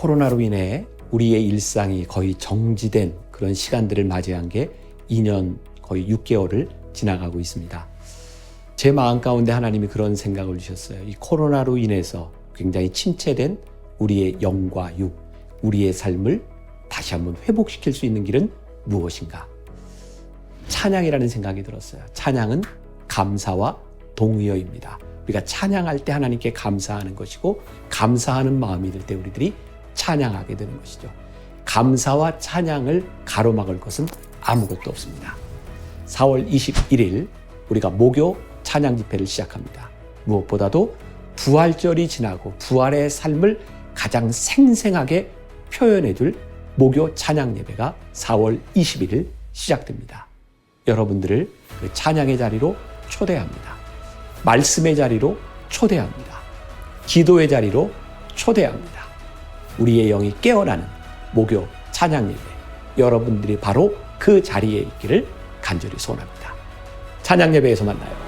코로나로 인해 우리의 일상이 거의 정지된 그런 시간들을 맞이한 게 2년 거의 6개월을 지나가고 있습니다. 제 마음 가운데 하나님이 그런 생각을 주셨어요. 이 코로나로 인해서 굉장히 침체된 우리의 영과 육, 우리의 삶을 다시 한번 회복시킬 수 있는 길은 무엇인가? 찬양이라는 생각이 들었어요. 찬양은 감사와 동의어입니다. 우리가 찬양할 때 하나님께 감사하는 것이고, 감사하는 마음이 들 때 우리들이 찬양하게 되는 것이죠. 감사와 찬양을 가로막을 것은 아무것도 없습니다. 4월 21일 우리가 목요 찬양 집회를 시작합니다. 무엇보다도 부활절이 지나고 부활의 삶을 가장 생생하게 표현해 줄 목요 찬양 예배가 4월 21일 시작됩니다. 여러분들을 그 찬양의 자리로 초대합니다. 말씀의 자리로 초대합니다. 기도의 자리로 초대합니다. 우리의 영이 깨어나는 목요 찬양 예배, 여러분들이 바로 그 자리에 있기를 간절히 소원합니다. 찬양 예배에서 만나요.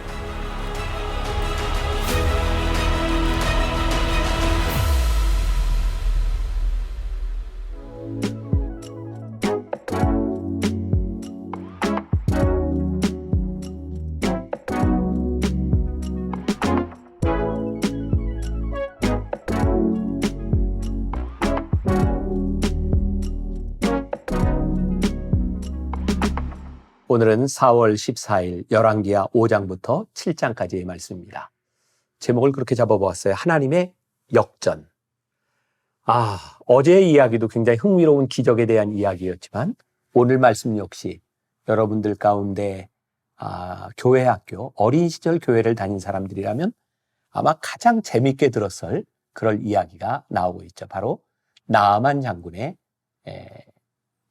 오늘은 4월 14일 열왕기하 5장부터 7장까지의 말씀입니다. 제목을 그렇게 잡아보았어요. 하나님의 역전. 어제의 이야기도 굉장히 흥미로운 기적에 대한 이야기였지만 오늘 말씀 역시 여러분들 가운데 교회 학교, 어린 시절 교회를 다닌 사람들이라면 아마 가장 재밌게 들었을 그럴 이야기가 나오고 있죠. 바로 나아만 장군의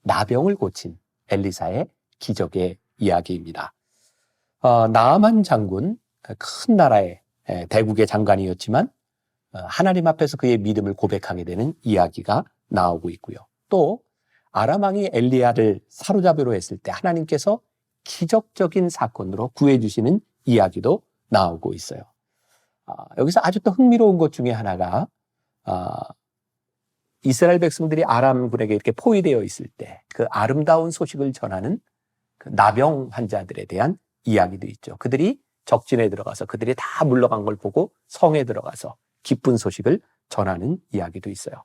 나병을 고친 엘리사의 기적의 이야기입니다. 나아만 장군, 큰 나라의 대국의 장관이었지만 하나님 앞에서 그의 믿음을 고백하게 되는 이야기가 나오고 있고요. 또 아람 왕이 엘리야를 사로잡으려 했을 때 하나님께서 기적적인 사건으로 구해주시는 이야기도 나오고 있어요. 여기서 아주 또 흥미로운 것 중에 하나가 이스라엘 백성들이 아람군에게 이렇게 포위되어 있을 때 그 아름다운 소식을 전하는 그 나병 환자들에 대한 이야기도 있죠. 그들이 적진에 들어가서 그들이 다 물러간 걸 보고 성에 들어가서 기쁜 소식을 전하는 이야기도 있어요.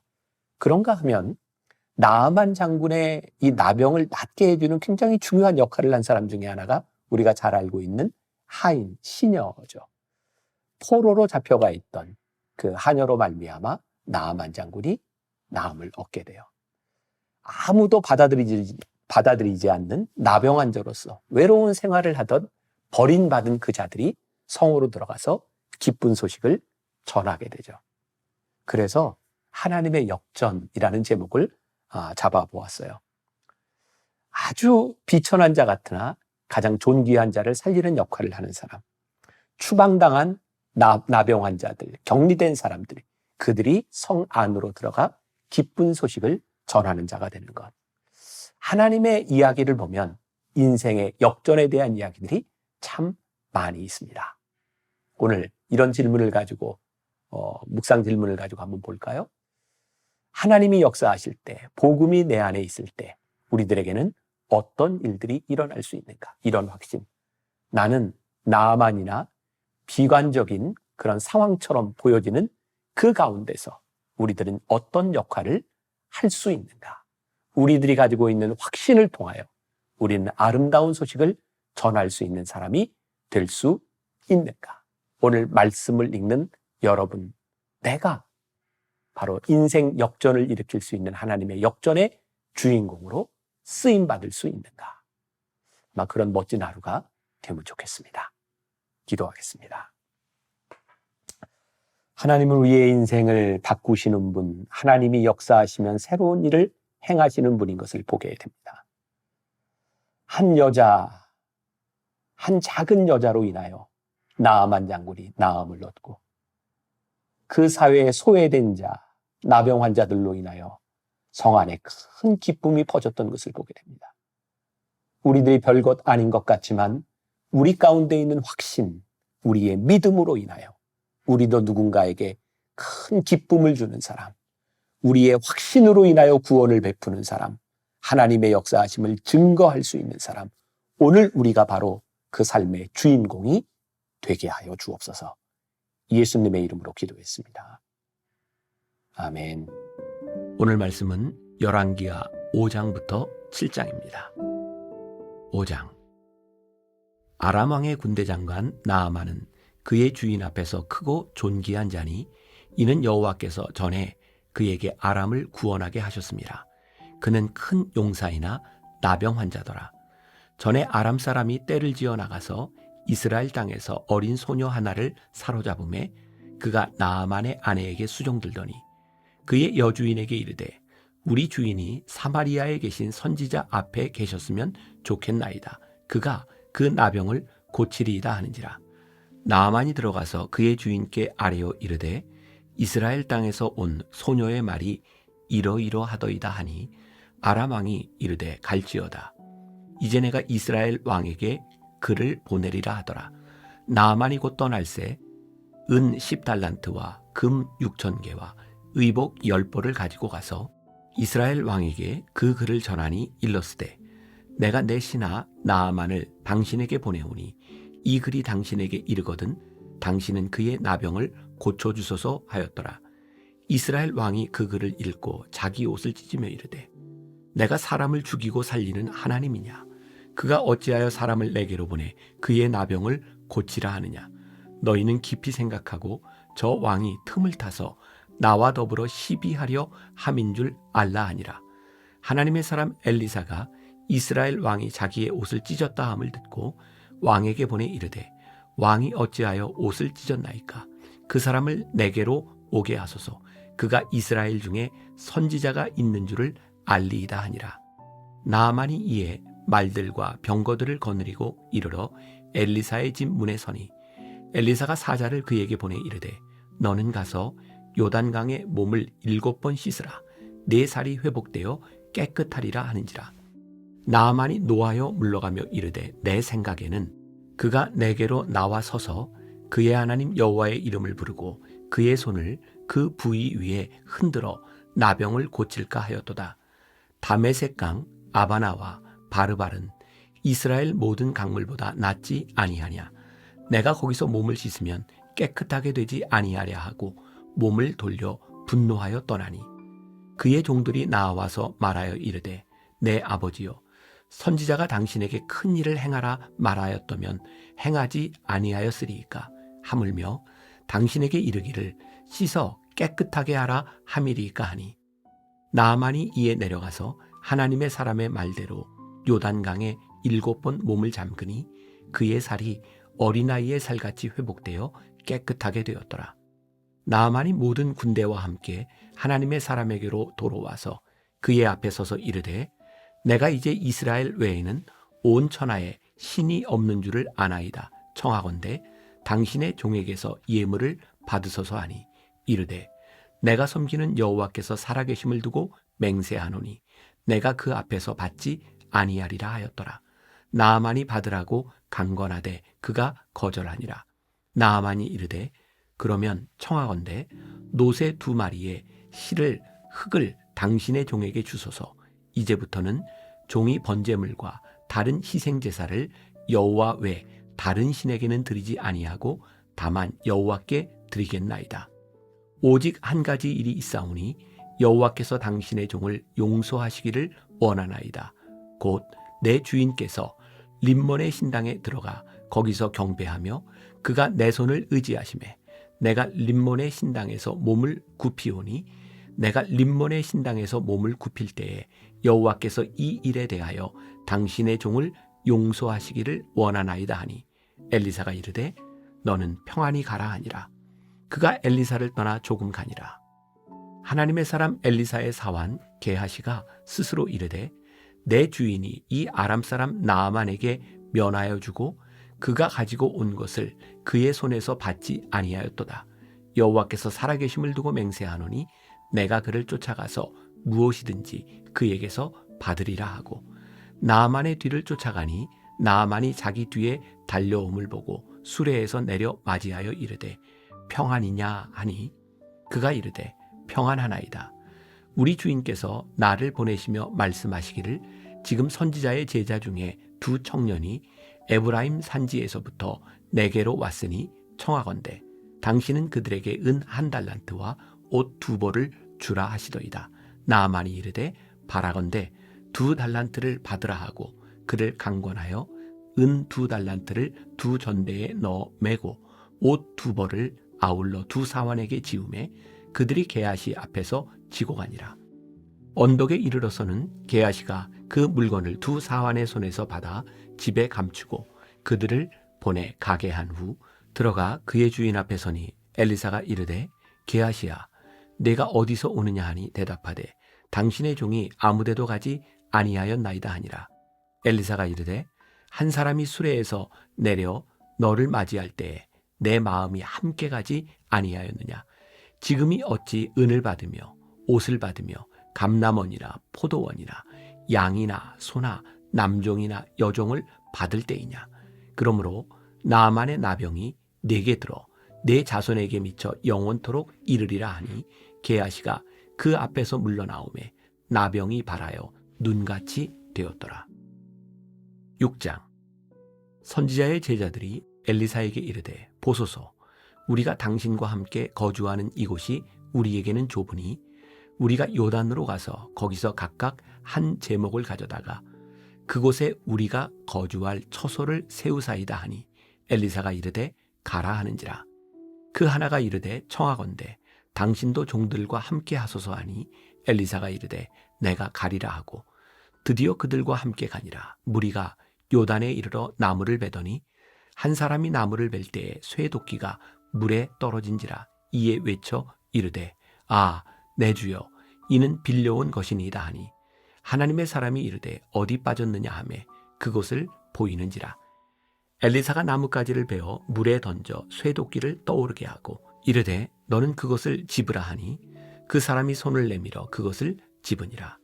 그런가 하면 나아만 장군의 이 나병을 낫게 해주는 굉장히 중요한 역할을 한 사람 중에 하나가 우리가 잘 알고 있는 하인, 시녀죠. 포로로 잡혀가 있던 그 하녀로 말미암아 나아만 장군이 나음을 얻게 돼요. 아무도 받아들이지 않는 나병 환자로서 외로운 생활을 하던 버림받은 그 자들이 성으로 들어가서 기쁜 소식을 전하게 되죠. 그래서 하나님의 역전이라는 제목을 잡아보았어요. 아주 비천한 자 같으나 가장 존귀한 자를 살리는 역할을 하는 사람, 추방당한 나병 환자들, 격리된 사람들, 그들이 성 안으로 들어가 기쁜 소식을 전하는 자가 되는 것. 하나님의 이야기를 보면 인생의 역전에 대한 이야기들이 참 많이 있습니다. 오늘 이런 질문을 가지고 묵상 질문을 가지고 한번 볼까요? 하나님이 역사하실 때, 복음이 내 안에 있을 때 우리들에게는 어떤 일들이 일어날 수 있는가? 이런 확신. 나는 나아만이나 비관적인 그런 상황처럼 보여지는 그 가운데서 우리들은 어떤 역할을 할 수 있는가? 우리들이 가지고 있는 확신을 통하여 우리는 아름다운 소식을 전할 수 있는 사람이 될 수 있는가? 오늘 말씀을 읽는 여러분, 내가 바로 인생 역전을 일으킬 수 있는 하나님의 역전의 주인공으로 쓰임받을 수 있는가? 아마 그런 멋진 하루가 되면 좋겠습니다. 기도하겠습니다. 하나님은 우리의 인생을 바꾸시는 분, 하나님이 역사하시면 새로운 일을 행하시는 분인 것을 보게 됩니다. 한 여자, 한 작은 여자로 인하여 나아만 장군이 나음을 얻고 그 사회에 소외된 자, 나병 환자들로 인하여 성 안에 큰 기쁨이 퍼졌던 것을 보게 됩니다. 우리들이 별것 아닌 것 같지만 우리 가운데 있는 확신, 우리의 믿음으로 인하여 우리도 누군가에게 큰 기쁨을 주는 사람, 우리의 확신으로 인하여 구원을 베푸는 사람, 하나님의 역사하심을 증거할 수 있는 사람, 오늘 우리가 바로 그 삶의 주인공이 되게 하여 주옵소서. 예수님의 이름으로 기도했습니다. 아멘. 오늘 말씀은 열왕기하 5장부터 7장입니다. 5장. 아람 왕의 군대 장관 나아만은 그의 주인 앞에서 크고 존귀한 자니 이는 여호와께서 전에 그에게 아람을 구원하게 하셨습니다. 그는 큰 용사이나 나병 환자더라. 전에 아람 사람이 떼를 지어 나가서 이스라엘 땅에서 어린 소녀 하나를 사로잡음에 그가 나아만의 아내에게 수종들더니 그의 여주인에게 이르되 우리 주인이 사마리아에 계신 선지자 앞에 계셨으면 좋겠나이다. 그가 그 나병을 고치리이다 하는지라. 나아만이 들어가서 그의 주인께 아뢰어 이르되 이스라엘 땅에서 온 소녀의 말이 이러이러하더이다 하니 아람 왕이 이르되 갈지어다. 이제 내가 이스라엘 왕에게 그를 보내리라 하더라. 나아만이 곧 떠날새 은 10달란트와 금 6,000개와 의복 10벌을 가지고 가서 이스라엘 왕에게 그 글을 전하니 일렀으되 내가 내 신하 나아만을 당신에게 보내오니 이 글이 당신에게 이르거든 당신은 그의 나병을 고쳐주소서 하였더라. 이스라엘 왕이 그 글을 읽고 자기 옷을 찢으며 이르되 내가 사람을 죽이고 살리는 하나님이냐? 그가 어찌하여 사람을 내게로 보내 그의 나병을 고치라 하느냐? 너희는 깊이 생각하고 저 왕이 틈을 타서 나와 더불어 시비하려 함인 줄 알라 하니라. 하나님의 사람 엘리사가 이스라엘 왕이 자기의 옷을 찢었다 함을 듣고 왕에게 보내 이르되 왕이 어찌하여 옷을 찢었나이까? 그 사람을 내게로 오게 하소서. 그가 이스라엘 중에 선지자가 있는 줄을 알리이다 하니라. 나아만이 이에 말들과 병거들을 거느리고 이르러 엘리사의 집 문에 서니 엘리사가 사자를 그에게 보내 이르되 너는 가서 요단강에 몸을 7번 씻으라. 네 살이 회복되어 깨끗하리라 하는지라. 나아만이 노하여 물러가며 이르되 내 생각에는 그가 내게로 나와 서서 그의 하나님 여호와의 이름을 부르고 그의 손을 그 부위 위에 흔들어 나병을 고칠까 하였도다. 다메섹강 아바나와 바르발은 이스라엘 모든 강물보다 낫지 아니하냐? 내가 거기서 몸을 씻으면 깨끗하게 되지 아니하랴 하고 몸을 돌려 분노하여 떠나니 그의 종들이 나와서 말하여 이르되 내 아버지여 선지자가 당신에게 큰 일을 행하라 말하였다면 행하지 아니하였으리이까? 하물며 당신에게 이르기를 씻어 깨끗하게 하라 함이리이까 하니 나아만이 이에 내려가서 하나님의 사람의 말대로 요단강에 7번 몸을 잠그니 그의 살이 어린아이의 살같이 회복되어 깨끗하게 되었더라. 나아만이 모든 군대와 함께 하나님의 사람에게로 돌아와서 그의 앞에 서서 이르되 내가 이제 이스라엘 외에는 온 천하에 신이 없는 줄을 아나이다. 청하건대 당신의 종에게서 예물을 받으소서 하니 이르되 내가 섬기는 여호와께서 살아계심을 두고 맹세하노니 내가 그 앞에서 받지 아니하리라 하였더라. 나아만이 받으라고 강권하되 그가 거절하니라. 나아만이 이르되 그러면 청하건대 노새 2마리에 흙을 당신의 종에게 주소서. 이제부터는 종이 번제물과 다른 희생제사를 여호와 외 다른 신에게는 드리지 아니하고 다만 여호와께 드리겠나이다. 오직 한 가지 일이 있사오니 여호와께서 당신의 종을 용서하시기를 원하나이다. 곧 내 주인께서 림몬의 신당에 들어가 거기서 경배하며 그가 내 손을 의지하시매 내가 림몬의 신당에서 몸을 굽히오니 내가 림몬의 신당에서 몸을 굽힐 때에 여호와께서 이 일에 대하여 당신의 종을 용서하시기를 원하나이다 하니 엘리사가 이르되 너는 평안히 가라 하니라. 그가 엘리사를 떠나 조금 가니라. 하나님의 사람 엘리사의 사환 게하시가 스스로 이르되 내 주인이 이 아람 사람 나아만에게 면하여 주고 그가 가지고 온 것을 그의 손에서 받지 아니하였도다. 여호와께서 살아계심을 두고 맹세하노니 내가 그를 쫓아가서 무엇이든지 그에게서 받으리라 하고 나아만의 뒤를 쫓아가니 나아만이 자기 뒤에 달려옴을 보고 수레에서 내려 맞이하여 이르되 평안이냐 하니 그가 이르되 평안하나이다. 우리 주인께서 나를 보내시며 말씀하시기를 지금 선지자의 제자 중에 두 청년이 에브라임 산지에서부터 내게로 왔으니 청하건대 당신은 그들에게 은 1달란트와 옷 2벌을 주라 하시더이다. 나아만이 이르되 바라건대 2달란트를 받으라 하고 그를 강권하여 은 2달란트를 2전대에 넣어 매고 옷 2벌을 아울러 2사환에게 지우매 그들이 게하시 앞에서 지고 가니라. 언덕에 이르러서는 게하시가 그 물건을 2사환의 손에서 받아 집에 감추고 그들을 보내 가게 한 후 들어가 그의 주인 앞에 서니 엘리사가 이르되 게하시야 내가 어디서 오느냐 하니 대답하되 당신의 종이 아무데도 가지 아니하였나이다 하니라. 엘리사가 이르되 한 사람이 수레에서 내려 너를 맞이할 때에 내 마음이 함께 가지 아니하였느냐. 지금이 어찌 은을 받으며 옷을 받으며 감람원이나 포도원이나 양이나 소나 남종이나 여종을 받을 때이냐. 그러므로 나아만의 나병이 내게 들어 내 자손에게 미쳐 영원토록 이르리라 하니 게하시가 그 앞에서 물러나오매 나병이 발하여 눈같이 되었더라. 6장. 선지자의 제자들이 엘리사에게 이르되 보소서 우리가 당신과 함께 거주하는 이곳이 우리에게는 좁으니 우리가 요단으로 가서 거기서 각각 한 제목을 가져다가 그곳에 우리가 거주할 처소를 세우사이다 하니 엘리사가 이르되 가라 하는지라. 그 하나가 이르되 청하건대 당신도 종들과 함께 하소서 하니 엘리사가 이르되 내가 가리라 하고 드디어 그들과 함께 가니라. 무리가 요단에 이르러 나무를 베더니 한 사람이 나무를 벨 때에 쇠도끼가 물에 떨어진지라. 이에 외쳐 이르되 아 내 주여 이는 빌려온 것이니이다 하니 하나님의 사람이 이르되 어디 빠졌느냐 하매 그곳을 보이는지라. 엘리사가 나뭇가지를 베어 물에 던져 쇠도끼를 떠오르게 하고 이르되 너는 그것을 집으라 하니 그 사람이 손을 내밀어 그것을 집으니라.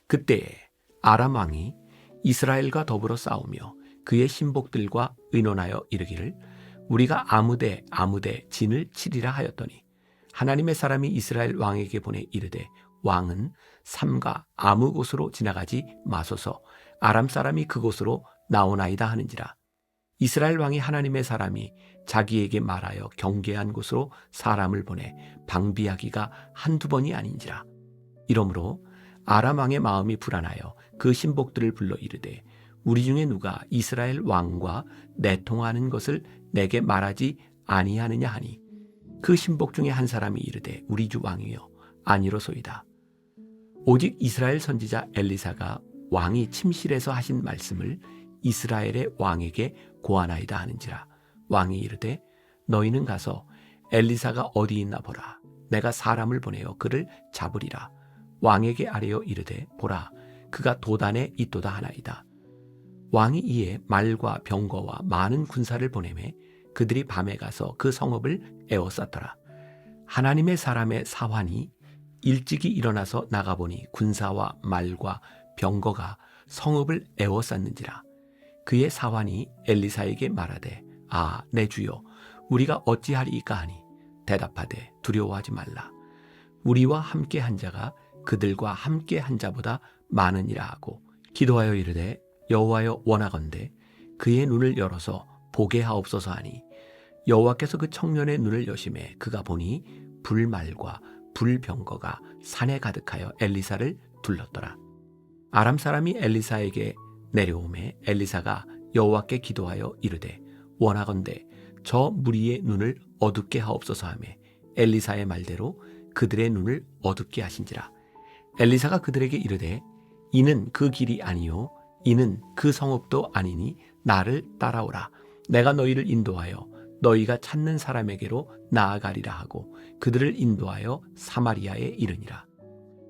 그때에 아람 왕이 이스라엘과 더불어 싸우며 그의 신복들과 의논하여 이르기를 우리가 아무데 진을 치리라 하였더니 하나님의 사람이 이스라엘 왕에게 보내 이르되 왕은 삼가 아무 곳으로 지나가지 마소서 아람 사람이 그곳으로 나오나이다 하는지라. 이스라엘 왕이 하나님의 사람이 자기에게 말하여 경계한 곳으로 사람을 보내 방비하기가 한두 번이 아닌지라. 이러므로 아람 왕의 마음이 불안하여 그 신복들을 불러 이르되 우리 중에 누가 이스라엘 왕과 내통하는 것을 내게 말하지 아니하느냐 하니 그 신복 중에 한 사람이 이르되 우리 주 왕이여 아니로소이다. 오직 이스라엘 선지자 엘리사가 왕이 침실에서 하신 말씀을 이스라엘의 왕에게 고하나이다 하는지라. 왕이 이르되 너희는 가서 엘리사가 어디 있나 보라. 내가 사람을 보내어 그를 잡으리라. 왕에게 아뢰어 이르되 보라 그가 도단에 있도다 하나이다. 왕이 이에 말과 병거와 많은 군사를 보내매 그들이 밤에 가서 그 성읍을 에워쌌더라. 하나님의 사람의 사환이 일찍이 일어나서 나가보니 군사와 말과 병거가 성읍을 에워쌌는지라. 그의 사환이 엘리사에게 말하되 아 내 주여 우리가 어찌하리이까 하니 대답하되 두려워하지 말라. 우리와 함께 한 자가 그들과 함께 한 자보다 많으니라 하고 기도하여 이르되 여호와여 원하건대 그의 눈을 열어서 보게 하옵소서 하니 여호와께서 그 청년의 눈을 여심해 그가 보니 불말과 불병거가 산에 가득하여 엘리사를 둘렀더라. 아람 사람이 엘리사에게 내려오매 엘리사가 여호와께 기도하여 이르되 원하건대 저 무리의 눈을 어둡게 하옵소서 하매 엘리사의 말대로 그들의 눈을 어둡게 하신지라. 엘리사가 그들에게 이르되 이는 그 길이 아니요 이는 그 성읍도 아니니 나를 따라오라. 내가 너희를 인도하여 너희가 찾는 사람에게로 나아가리라 하고 그들을 인도하여 사마리아에 이르니라.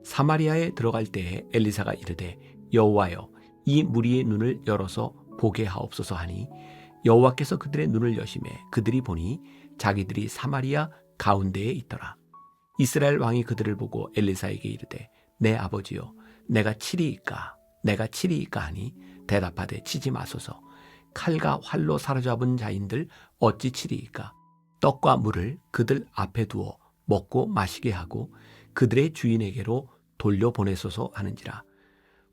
사마리아에 들어갈 때에 엘리사가 이르되 여호와여 이 무리의 눈을 열어서 보게 하옵소서 하니 여호와께서 그들의 눈을 여심해 그들이 보니 자기들이 사마리아 가운데에 있더라. 이스라엘 왕이 그들을 보고 엘리사에게 이르되 내 아버지여 내가 치리이까 하니 대답하되 치지 마소서. 칼과 활로 사로잡은 자인들 어찌 치리이까. 떡과 물을 그들 앞에 두어 먹고 마시게 하고 그들의 주인에게로 돌려보내소서 하는지라.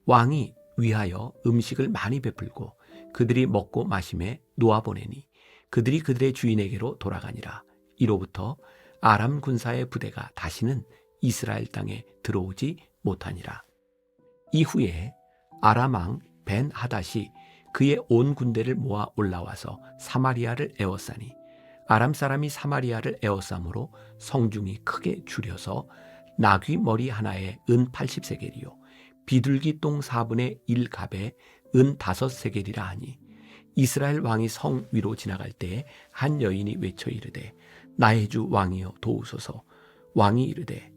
왕이 위하여 음식을 많이 베풀고 그들이 먹고 마심에 놓아보내니 그들이 그들의 주인에게로 돌아가니라. 이로부터 아람 군사의 부대가 다시는 이스라엘 땅에 들어오지 못하니라. 이후에 아람 왕 벤 하닷이 그의 온 군대를 모아 올라와서 사마리아를 에워싸니 아람 사람이 사마리아를 에워싸므로 성중이 크게 줄여서 나귀 머리 하나에 은 80세겔이요 비둘기 똥 4분의 1갑에 은 5세겔이라 하니 이스라엘 왕이 성 위로 지나갈 때에 한 여인이 외쳐 이르되 나의 주 왕이여 도우소서. 왕이 이르되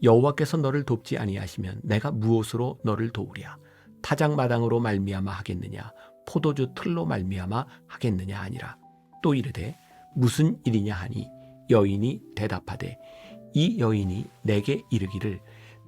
여호와께서 너를 돕지 아니하시면 내가 무엇으로 너를 도우랴. 타작마당으로 말미암아 하겠느냐 포도주 틀로 말미암아 하겠느냐 하니라. 또 이르되 무슨 일이냐 하니 여인이 대답하되 이 여인이 내게 이르기를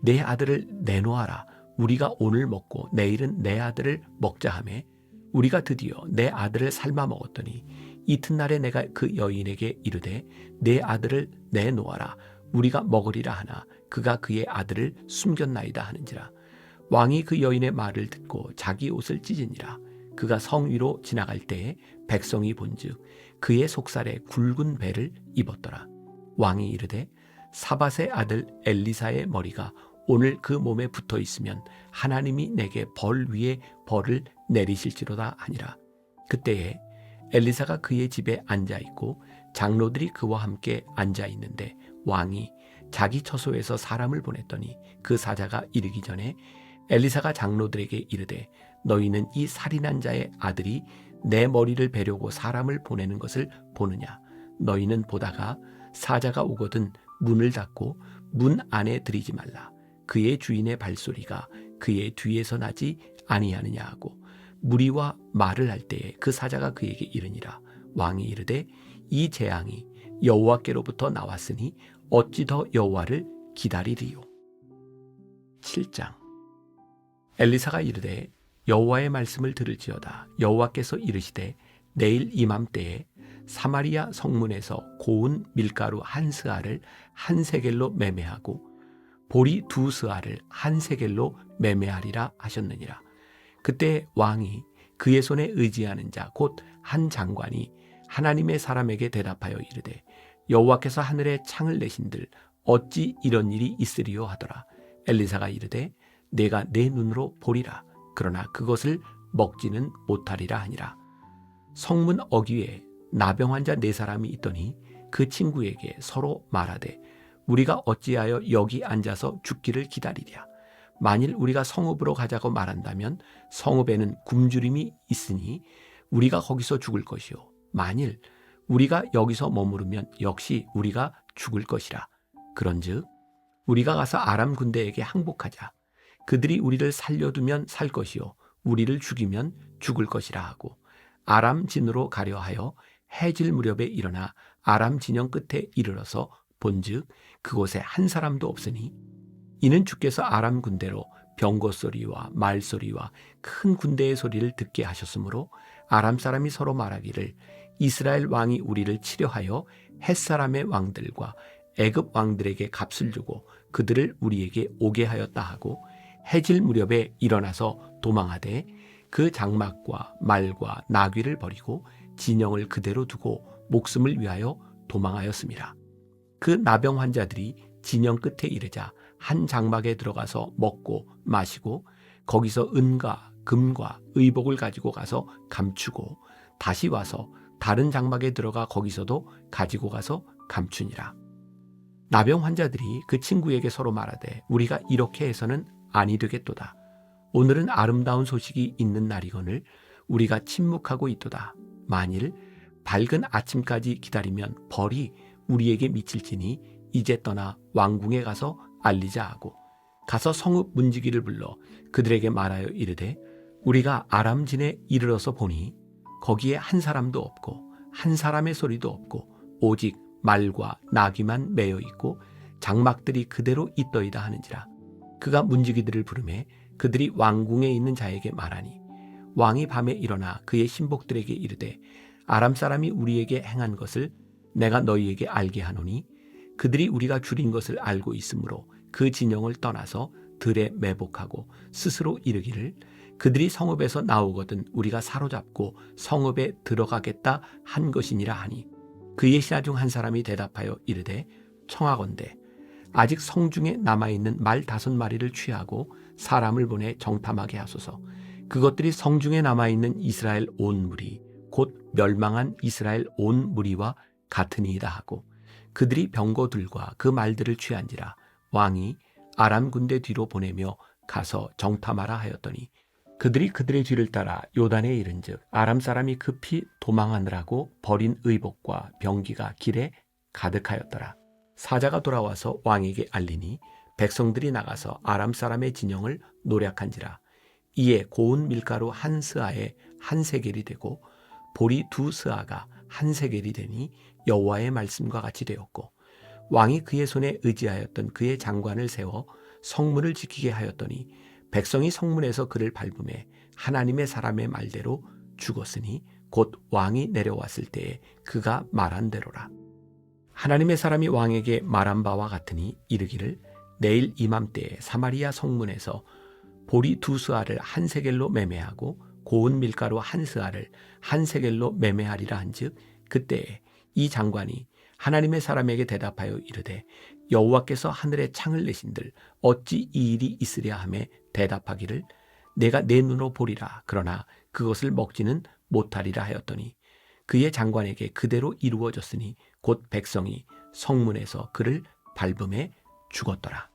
내 아들을 내놓아라. 우리가 오늘 먹고 내일은 내 아들을 먹자 하매 우리가 드디어 내 아들을 삶아 먹었더니 이튿날에 내가 그 여인에게 이르되 내 아들을 내놓아라. 우리가 먹으리라 하나 그가 그의 아들을 숨겼나이다 하는지라. 왕이 그 여인의 말을 듣고 자기 옷을 찢으니라. 그가 성 위로 지나갈 때에 백성이 본즉 그의 속살에 굵은 배를 입었더라. 왕이 이르되 사밧의 아들 엘리사의 머리가 오늘 그 몸에 붙어 있으면 하나님이 내게 벌 위에 벌을 내리실지로다 하니라. 그때에 엘리사가 그의 집에 앉아 있고 장로들이 그와 함께 앉아 있는데 왕이 자기 처소에서 사람을 보냈더니 그 사자가 이르기 전에 엘리사가 장로들에게 이르되 너희는 이 살인한 자의 아들이 내 머리를 베려고 사람을 보내는 것을 보느냐. 너희는 보다가 사자가 오거든 문을 닫고 문 안에 들이지 말라. 그의 주인의 발소리가 그의 뒤에서 나지 아니하느냐 하고 무리와 말을 할 때에 그 사자가 그에게 이르니라. 왕이 이르되 이 재앙이 여호와께로부터 나왔으니 어찌 더 여호와를 기다리리요. 7장. 엘리사가 이르되 여호와의 말씀을 들을지어다. 여호와께서 이르시되 내일 이맘때에 사마리아 성문에서 고운 밀가루 한 스아를 한 세겔로 매매하고 보리 2스아를 한 세겔로 매매하리라 하셨느니라. 그때 왕이 그의 손에 의지하는 자 곧 한 장관이 하나님의 사람에게 대답하여 이르되 여호와께서 하늘에 창을 내신들 어찌 이런 일이 있으리요 하더라. 엘리사가 이르되 내가 내 눈으로 보리라. 그러나 그것을 먹지는 못하리라 하니라. 성문 어귀에 나병 환자 4사람이 있더니 그 친구에게 서로 말하되 우리가 어찌하여 여기 앉아서 죽기를 기다리랴. 만일 우리가 성읍으로 가자고 말한다면 성읍에는 굶주림이 있으니 우리가 거기서 죽을 것이요 만일 우리가 여기서 머무르면 역시 우리가 죽을 것이라. 그런즉 우리가 가서 아람 군대에게 항복하자. 그들이 우리를 살려두면 살 것이요 우리를 죽이면 죽을 것이라 하고 아람 진으로 가려 하여 해질 무렵에 일어나 아람 진영 끝에 이르러서 본즉 그곳에 한 사람도 없으니 이는 주께서 아람 군대로 병거 소리와 말 소리와 큰 군대의 소리를 듣게 하셨으므로 아람 사람이 서로 말하기를 이스라엘 왕이 우리를 치려하여 헷사람의 왕들과 애굽 왕들에게 값을 주고 그들을 우리에게 오게 하였다 하고 해질 무렵에 일어나서 도망하되 그 장막과 말과 나귀를 버리고 진영을 그대로 두고 목숨을 위하여 도망하였습니다. 그 나병 환자들이 진영 끝에 이르자 한 장막에 들어가서 먹고 마시고 거기서 은과 금과 의복을 가지고 가서 감추고 다시 와서 다른 장막에 들어가 거기서도 가지고 가서 감추니라. 나병 환자들이 그 친구에게 서로 말하되 우리가 이렇게 해서는 아니 되겠도다. 오늘은 아름다운 소식이 있는 날이거늘 우리가 침묵하고 있도다. 만일 밝은 아침까지 기다리면 벌이 우리에게 미칠지니 이제 떠나 왕궁에 가서 알리자 하고 가서 성읍 문지기를 불러 그들에게 말하여 이르되 우리가 아람진에 이르러서 보니 거기에 한 사람도 없고 한 사람의 소리도 없고 오직 말과 나귀만 매여 있고 장막들이 그대로 있더이다 하는지라. 그가 문지기들을 부르매 그들이 왕궁에 있는 자에게 말하니 왕이 밤에 일어나 그의 신복들에게 이르되 아람 사람이 우리에게 행한 것을 내가 너희에게 알게 하노니 그들이 우리가 줄인 것을 알고 있으므로 그 진영을 떠나서 들에 매복하고 스스로 이르기를 그들이 성읍에서 나오거든 우리가 사로잡고 성읍에 들어가겠다 한 것이니라 하니 그의 신하 중 한 사람이 대답하여 이르되 청하건대 아직 성중에 남아있는 말 5마리를 취하고 사람을 보내 정탐하게 하소서. 그것들이 성중에 남아있는 이스라엘 온 무리 곧 멸망한 이스라엘 온 무리와 같으니이다 하고 그들이 병거들과 그 말들을 취한지라 왕이 아람 군대 뒤로 보내며 가서 정탐하라 하였더니 그들이 그들의 뒤를 따라 요단에 이른즉 아람 사람이 급히 도망하느라고 버린 의복과 병기가 길에 가득하였더라. 사자가 돌아와서 왕에게 알리니 백성들이 나가서 아람 사람의 진영을 노략한지라. 이에 고운 밀가루 한 스아에 한 세겔이 되고 보리 2스아가 한 세겔이 되니 여호와의 말씀과 같이 되었고 왕이 그의 손에 의지하였던 그의 장관을 세워 성문을 지키게 하였더니 백성이 성문에서 그를 밟음에 하나님의 사람의 말대로 죽었으니 곧 왕이 내려왔을 때에 그가 말한 대로라. 하나님의 사람이 왕에게 말한 바와 같으니 이르기를 내일 이맘때에 사마리아 성문에서 보리 2스아를 한 세겔로 매매하고 고운 밀가루 한 스아를 한 세겔로 매매하리라 한즉 그때에 이 장관이 하나님의 사람에게 대답하여 이르되 여호와께서 하늘에 창을 내신들 어찌 이 일이 있으랴 하매 대답하기를 내가 내 눈으로 보리라 그러나 그것을 먹지는 못하리라 하였더니 그의 장관에게 그대로 이루어졌으니 곧 백성이 성문에서 그를 밟음에 죽었더라.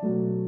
있습니다.